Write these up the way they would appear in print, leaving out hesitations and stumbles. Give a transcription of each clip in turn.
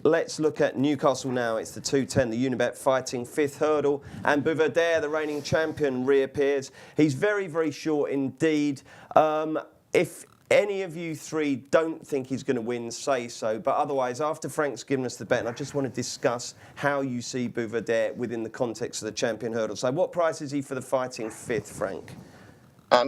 let's look at Newcastle now. It's the 2:10, the Unibet Fighting fifth hurdle, and Bouvardere, the reigning champion, reappears. He's very, very short indeed. If any of you three don't think he's going to win, say so. But otherwise, after Frank's given us the bet, and I just want to discuss how you see Bouvardere within the context of the champion hurdle. So what price is he for the Fighting fifth, Frank?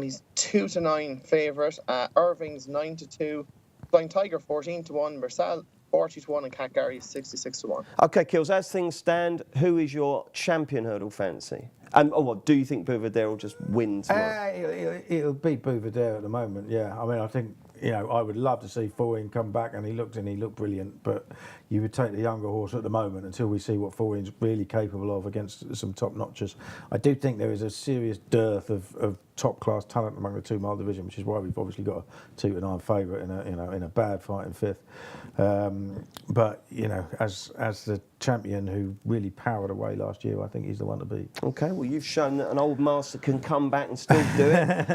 He's 2-9 favourite. Irving's 9-2. Flying Tiger 14-1. Marcel 40-1, and Cat Gary 66-1. Okay, Kills. As things stand, who is your champion hurdle fancy? And do you think Bouvardere will just win tomorrow? It'll be Bouvardere at the moment. Yeah, I mean, I think I would love to see Fourine come back, and he looked brilliant. But you would take the younger horse at the moment until we see what Fourine's really capable of against some top notchers. I do think there is a serious dearth of top class talent among the 2 mile division, which is why we've obviously got a 2-9 favourite in a bad fight in fifth. But as the champion who really powered away last year, I think he's the one to beat. Okay, well, you've shown that an old master can come back and still do it.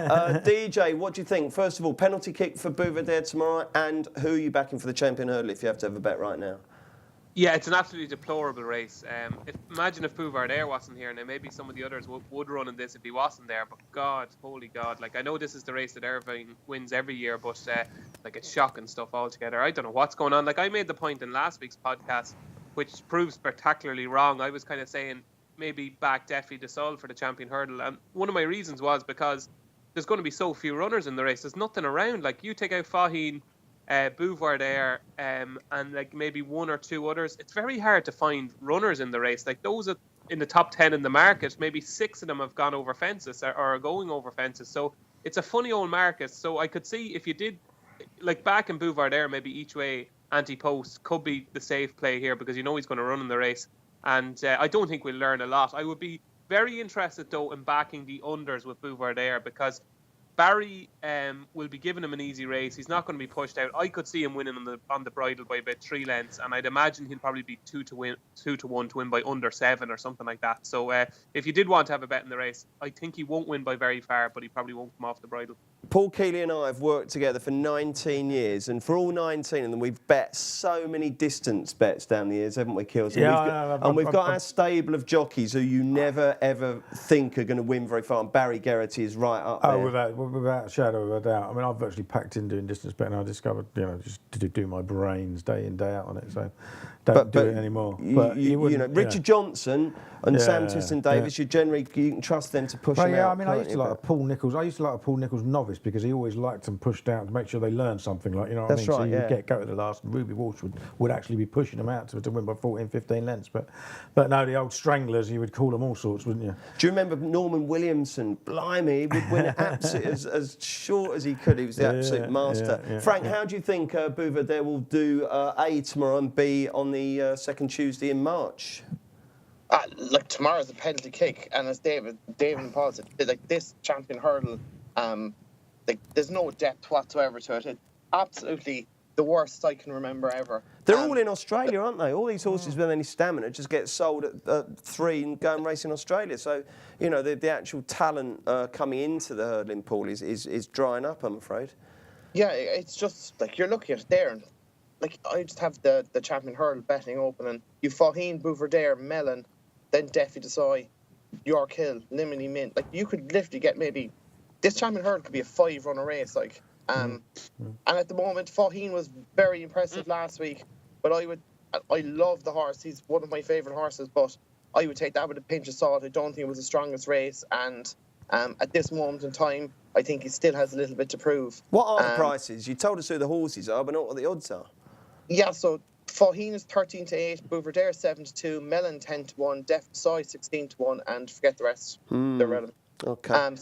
DJ, what do you think? First of all, penalty kick for Bouvardere tomorrow, and who are you backing for the champion hurdle if you have to have a bet right now? Yeah, it's an absolutely deplorable race. Imagine if Bouvardere wasn't here. Now, maybe some of the others would run in this if he wasn't there. But God, holy God. Like, I know this is the race that Irving wins every year, but it's shocking stuff altogether. I don't know what's going on. Like, I made the point in last week's podcast, which proves spectacularly wrong. I was kind of saying maybe back Defi de Sol for the champion hurdle. And one of my reasons was because there's going to be so few runners in the race. There's nothing around. Like, you take out Fahine, Bouvardere, and like maybe 1 or 2 others. It's very hard to find runners in the race. Like, those are in the top 10 in the market, maybe 6 of them have gone over fences or are going over fences. So it's a funny old market. So I could see if you did, like, back in Bouvardere, maybe each way anti-post could be the safe play here, because he's going to run in the race. And I don't think we'll learn a lot. I would be very interested, though, in backing the unders with Bouvardere, because Barry will be giving him an easy race. He's not going to be pushed out. I could see him winning on the bridle by about 3 lengths, and I'd imagine he'll probably be 2-1 to win by under 7 or something like that. So if you did want to have a bet in the race, I think he won't win by very far, but he probably won't come off the bridle. Paul Keeley and I have worked together for 19 years, and for all 19 of them, we've bet so many distance bets down the years, haven't we, Kills? And we've got our stable of jockeys who you never, ever think are going to win very far, and Barry Geraghty is right up there. Without a shadow of a doubt. I mean, I've virtually packed in doing distance betting. I discovered, just to do my brains day in, day out on it, so don't do it anymore. Richard Johnson and Sam Twiston-Davis, you can trust them to push them out. I mean, I used to like a Paul Nicholls novice, because he always liked them pushed out to make sure they learned something. Like, what I mean? Right, so you'd go to the last, and Ruby Walsh would actually be pushing them out to win by 14, 15 lengths. But no, the old stranglers, you would call them all sorts, wouldn't you? Do you remember Norman Williamson? Blimey, he would win it absolutely as short as he could. He was the absolute master. Frank, how do you think Bouvardere will do A tomorrow and B on the second Tuesday in March? Look, tomorrow's a penalty kick, and as David and Paul said, like, this champion hurdle, there's no depth whatsoever to it. It's absolutely the worst I can remember ever. They're all in Australia, aren't they? All these horses with any stamina just get sold at 3 and go and race in Australia. So, the actual talent coming into the hurdling pool is drying up, I'm afraid. Yeah, it's just like you're looking at it there, and like I just have the champion hurdle betting open, and you Fahine, Bouvardere, Mellon, then Defi de Soy, York Hill, Limini Mint. Like, you could literally get maybe this champion hurdle could be a 5-runner race, like. And at the moment, Fahine was very impressive last week, but I love the horse. He's one of my favourite horses, but I would take that with a pinch of salt. I don't think it was the strongest race, and at this moment in time, I think he still has a little bit to prove. What are the prices? You told us who the horses are, but not what the odds are. Yeah, so Fahine is 13-8, Bouvardere 7-2, Mellon 10-1, Defi de Soy 16-1, and forget the rest. They're relevant. Okay.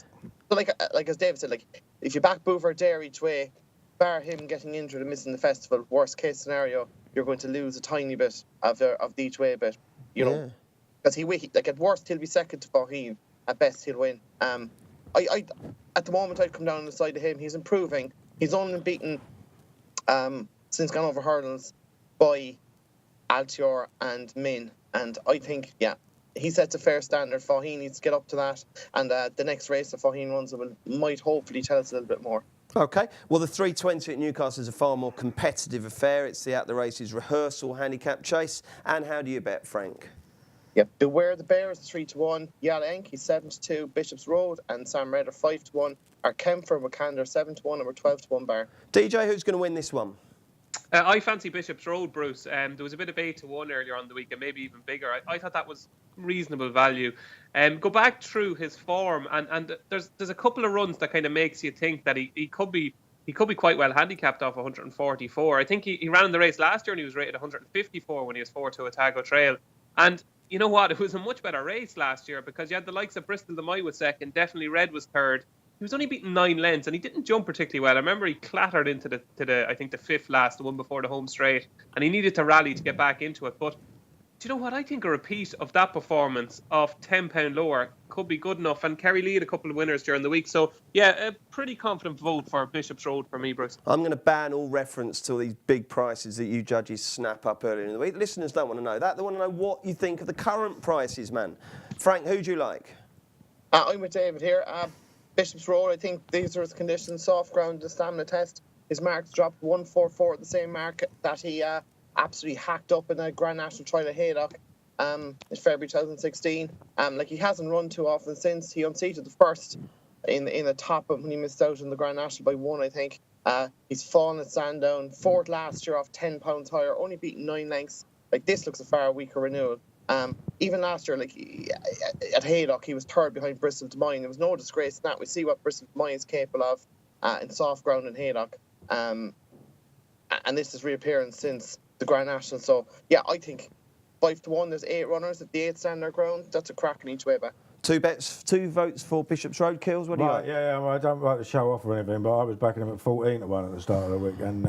So like as David said, like, if you back Bouvardere each way, bar him getting injured and missing the festival, worst case scenario, you're going to lose a tiny bit of the each way bit, because he like, at worst he'll be second to Fahine, at best he'll win. I at the moment I'd come down on the side of him. He's improving. He's only beaten since gone over hurdles by Altior and Min, and I think he sets a fair standard. Fahine needs to get up to that, and the next race that Fahine runs might hopefully tell us a little bit more. Okay, well the 320 at Newcastle is a far more competitive affair. It's the At the Races rehearsal handicap chase. And how do you bet, Frank? Yep. Beware the Bears 3-1. Yala Enki 7-2. Bishops Road and Sam Redder 5-1. Our Kempfer and Wakander 7-1 and we're 12-1 bar. DJ, who's going to win this one? I fancy Bishops Road, Bruce. There was a bit of 8-1 earlier on the week, and maybe even bigger. I thought that was reasonable value. Go back through his form, and there's a couple of runs that kind of makes you think that he could be quite well handicapped off 144. I think he ran in the race last year and he was rated 154 when he was 4-2 Otago Trail. And you know what? It was a much better race last year because you had the likes of Bristol de Mai was second, definitely Red was third. He was only beaten 9 lengths and he didn't jump particularly well. I remember he clattered into the I think the fifth last, the one before the home straight, and he needed to rally to get back into it. But do you know what? I think a repeat of that performance of £10 lower could be good enough. And Kerry Lee had a couple of winners during the week. So, yeah, a pretty confident vote for Bishops Road for me, Bruce. I'm going to ban all reference to these big prices that you judges snap up earlier in the week. Listeners don't want to know that. They want to know what you think of the current prices, man. Frank, who do you like? I'm with David here. Bishops Road, I think these are his conditions. Soft ground, the stamina test. His marks dropped 144 at the same mark that he absolutely hacked up in a Grand National Trial at Haydock in February 2016. He hasn't run too often since. He unseated the first in the top when he missed out in the Grand National by 1, I think. He's fallen at Sandown. Fourth last year off 10 pounds higher, only beaten 9 lengths. This looks a far weaker renewal. Even last year, at Haydock, he was third behind Bristol de Mai. There was no disgrace in that. We see what Bristol de Mai is capable of in soft ground in Haydock. And this is reappearance since the Grand National. So, yeah, I think 5-1, there's 8 runners at the 8th stand their ground. That's a crack in each way back. 2 bets, 2 votes for Bishops Road. Kills, what do you like? Yeah, well, I don't like to show off or anything, but I was backing him at 14-1 at the start of the week, and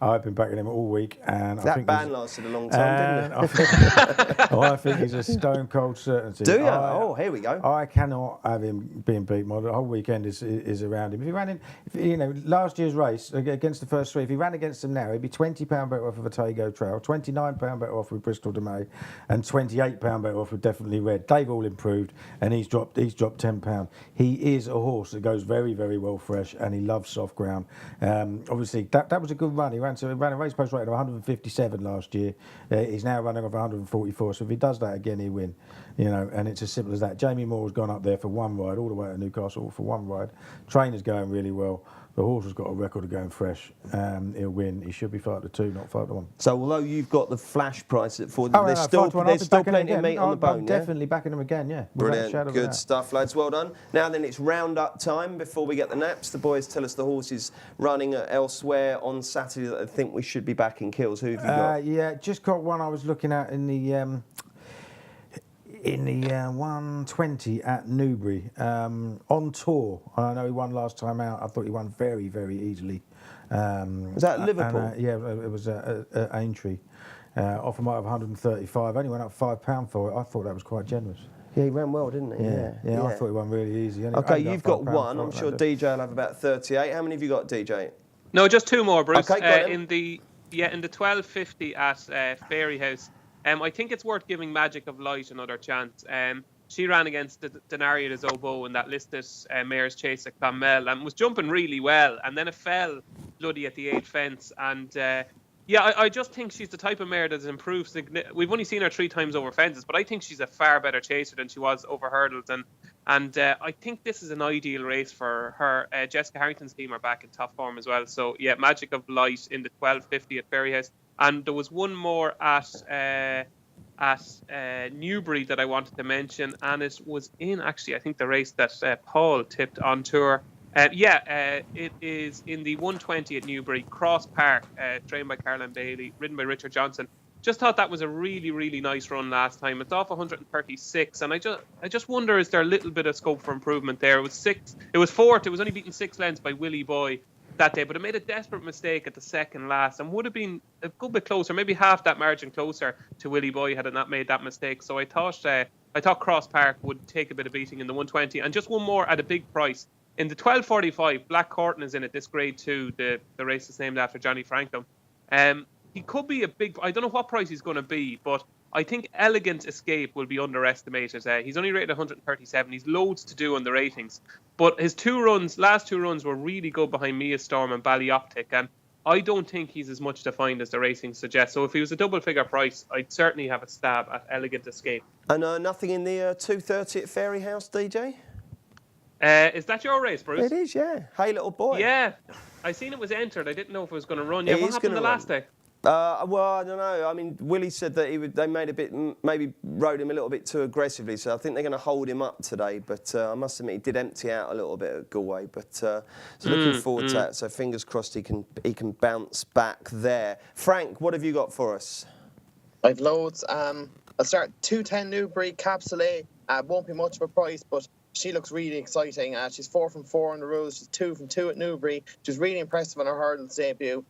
I've been backing him all week. And that I think ban lasted a long time, didn't it? I think he's a stone cold certainty. Do you? Here we go. I cannot have him being beat. The whole weekend is around him. If he ran in, last year's race against the first 3, if he ran against them now, he'd be £20 better off with Otago Trail, £29 better off with Bristol de Mai, and £28 better off with Definitely Red. They've all improved, and he's dropped £10. He is a horse that goes very, very well fresh, and he loves soft ground. Obviously, that was a good run. He ran a race post rating of 157 last year. He's now running off 144. So if he does that again, he'll win. And it's as simple as that. Jamie Moore's gone up there for 1 ride, all the way to Newcastle for 1 ride. Trainer's going really well. The horse has got a record of going fresh. He'll win. He should be 5-2, not 5-1. So although you've got the flash price at 4, there's still plenty of meat on the bone. I'm definitely backing him again, yeah. Brilliant. Good stuff, lads. Well done. Now then, it's round-up time before we get the naps. The boys tell us the horse is running elsewhere on Saturday that I think we should be back in Kills. Who have you got? Yeah, just got one I was looking at in the 120 at Newbury on tour. I know he won last time out. I thought he won very, very easily. Was that at Liverpool? Yeah, it was at Aintree. Off him out of 135. Only went up £5 for it. I thought that was quite generous. Yeah, he ran well, didn't he? Yeah. I thought he won really easy. Okay, you've got one. I'm sure DJ will have about 38. How many have you got, DJ? No, just 2 more, Bruce. Okay, in the 1250 at Fairyhouse. I think it's worth giving Magic of Light another chance. She ran against the Denaria de Zobo in that listed Mayor's Chase at Clonmel and was jumping really well. And then it fell bloody at the 8th fence. And I just think she's the type of mare that's improved. We've only seen her 3 times over fences, but I think she's a far better chaser than she was over hurdles. And I think this is an ideal race for her. Jessica Harrington's team are back in top form as well. So, yeah, Magic of Light in the 1250 at Fairyhouse. And there was one more at Newbury that I wanted to mention, and it was in actually I think the race that Paul tipped on tour. It is in the 120 at Newbury, Cross Park, trained by Caroline Bailey, ridden by Richard Johnson. Just thought that was a really, really nice run last time. It's off 136, and I just wonder, is there a little bit of scope for improvement there? It was fourth. It was only beaten 6 lengths by Willie Boy that day, but it made a desperate mistake at the second last and would have been a good bit closer, maybe half that margin closer to Willie Boy had it not made that mistake. So I thought Cross Park would take a bit of beating in the 120. And just one more at a big price. In the 1245, Black Corton is in it, this grade 2, the race is named after Johnny Franklin. he could be a big. I don't know what price he's going to be, but I think Elegant Escape will be underestimated. He's only rated 137. He's loads to do on the ratings, but his last two runs were really good behind Mia Storm and Ballyoptic, and I don't think he's as much defined as the ratings suggest. So if he was a double figure price, I'd certainly have a stab at Elegant Escape. And nothing in the 2:30 at Fairy House, DJ? Is that your race, Bruce? It is, yeah. Hey, little boy. Yeah, I seen it was entered. I didn't know if it was going to run. It Yeah, what is happened gonna the last day? Well, I don't know. I mean, Willie said that they made a bit, maybe rode him a little bit too aggressively. So I think they're going to hold him up today. But I must admit, he did empty out a little bit at Galway. But so looking forward to that. So fingers crossed he can bounce back there. Frank, what have you got for us? I've loads. I'll start 210 Newbury Capsule. Won't be much of a price, but she looks really exciting. She's 4 from 4 on the rules. She's 2 from 2 at Newbury. She's really impressive on her hurdles debut.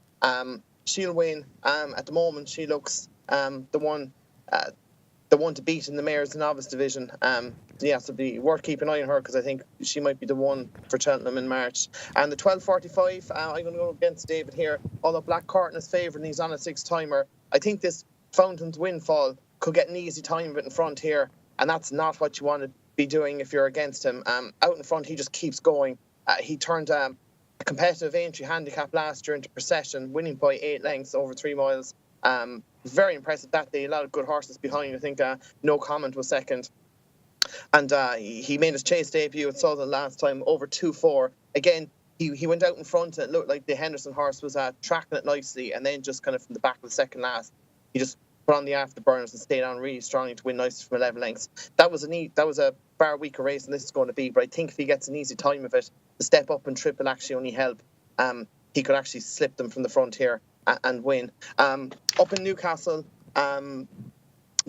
She'll win. At the moment, she looks the one to beat in the Mayor's Novice division. So it'll be worth keeping an eye on her because I think she might be the one for Cheltenham in March. And the 12:45, I'm going to go against David here. Although Black Carton is favoured and he's on a 6-timer, I think this Fountain's Windfall could get an easy time of it in front here, and that's not what you want to be doing if you're against him. Out in front, he just keeps going. He turned a competitive entry handicap last year into Procession, winning by 8 lengths over 3 miles. Very impressive that day. A lot of good horses behind. I think No Comment was second. And he made his chase debut at Southern last time over 2-4. Again, he went out in front and it looked like the Henderson horse was tracking it nicely, and then just kind of from the back of the second last, he just put on the afterburners and stayed on really strongly to win nicely from 11 lengths. That was a far weaker race than this is going to be, but I think if he gets an easy time of it, the step up and trip will actually only help. He could actually slip them from the front here and win. Up in Newcastle, the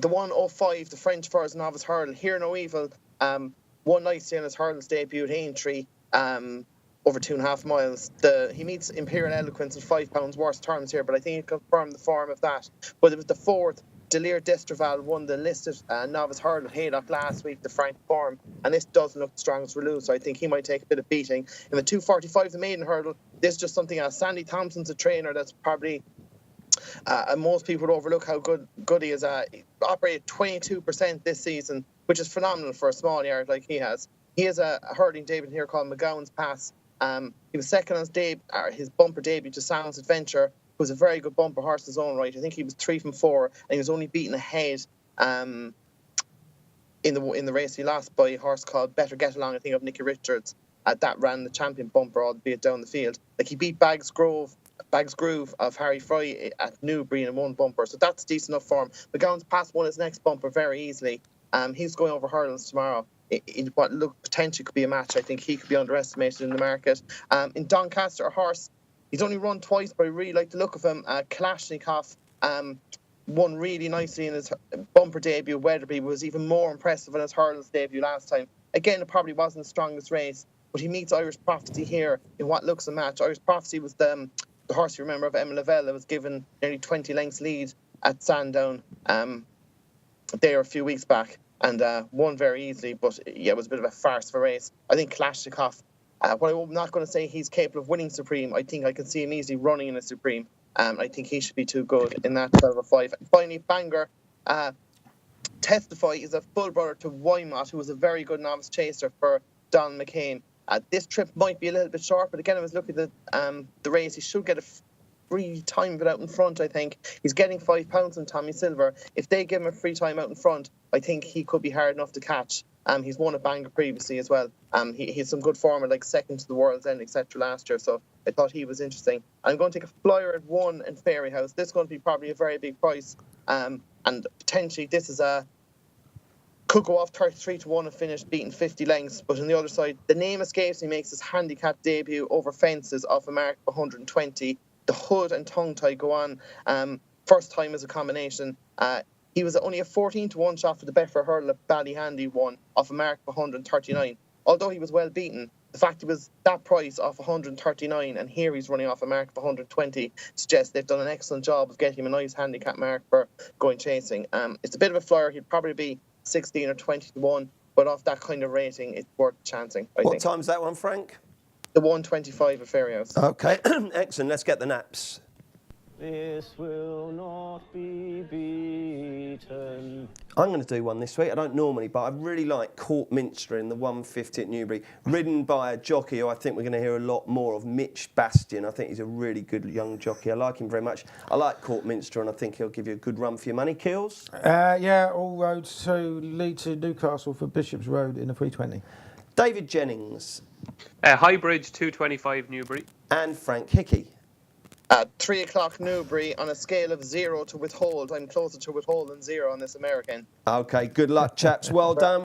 105, the French Furs Novice Hurdle, Hear No Evil, won nicely on his hurdles debut at Aintree, over 2.5 miles. He meets Imperial Eloquence in £5 worse terms here, but I think he confirmed the form of that. But it was the 4th. Delir Destraval won the listed novice hurdle at Haydock last week, the Frank form, and this doesn't look the strongest for Lou, so I think he might take a bit of beating. In the 2:45, the maiden hurdle, this is just something else. Sandy Thompson's a trainer that's probably, and most people would overlook how good he is. He operated 22% this season, which is phenomenal for a small yard like he has. He has a hurdling debut here called McGowan's Pass. He was second on his bumper debut to Sounds Adventure, who was a very good bumper horse in his own right. I think he was 3 from 4, and he was only beaten ahead in the race. He lost by a horse called Better Get Along, I think, of Nicky Richards. That ran the champion bumper, albeit down the field. Like, he beat Bags Groove of Harry Fry at Newbury in one bumper, so that's decent enough for him. McGowan's Pass won his next bumper very easily. He's going over hurdles tomorrow. In what potentially could be a match, I think he could be underestimated in the market. In Doncaster, a horse, he's only run twice, but I really like the look of him. Kalashnikov won really nicely in his bumper debut. Weatherby was even more impressive in his hurdles debut last time. Again, it probably wasn't the strongest race, but he meets Irish Prophecy here in what looks a match. Irish Prophecy was the horse, you remember, of Emma Lavelle, that was given nearly 20 lengths lead at Sandown there a few weeks back, and won very easily, but yeah, it was a bit of a farce of a race. I think Kalashnikov, well, I'm not going to say he's capable of winning Supreme. I think I can see him easily running in a Supreme. I think he should be too good in that 12:05. And finally, Bangor, Testify is a full brother to Wymot, who was a very good novice chaser for Don McCain. This trip might be a little bit short, but again, I was looking at the race. He should get a free time of it out in front, I think. He's getting £5 on Tommy Silver. If they give him a free time out in front, I think he could be hard enough to catch. He's won at Bangor previously as well. He has some good form, like second to the World's End, etc. last year, so I thought he was interesting. I'm going to take a flyer at 1 in Fairy House. This is going to be probably a very big price, and potentially this is could go off 33-1 and finish beating 50 lengths. But on the other side, the name escapes me, makes his handicap debut over fences off a mark of 120. The hood and tongue tie go on. First time as a combination. He was only a 14-1 shot for the Betfair Hurdle at Ballyhandy one off a mark of 139. Although he was well beaten, the fact he was that price off 139 and here he's running off a mark of 120 suggests they've done an excellent job of getting him a nice handicap mark for going chasing. It's a bit of a flyer. He'd probably be 16 or 20-1, but off that kind of rating, it's worth chancing, I think. What time's that one, Frank? The 125 at Fairy House. Okay, excellent. Let's get the naps. This will not be beaten. I'm going to do one this week. I don't normally, but I really like Court Minster in the 150 at Newbury, ridden by a jockey who I think we're going to hear a lot more of, Mitch Bastian. I think he's a really good young jockey. I like him very much. I like Court Minster, and I think he'll give you a good run for your money. Keels? Yeah, all roads to lead to Newcastle for Bishop's Road in the 320. David Jennings. Highbridge 225 Newbury. And Frank Hickey. At 3 o'clock Newbury, on a scale of 0 to withhold, I'm closer to withhold than 0 on this American. OK, good luck, chaps. Well done.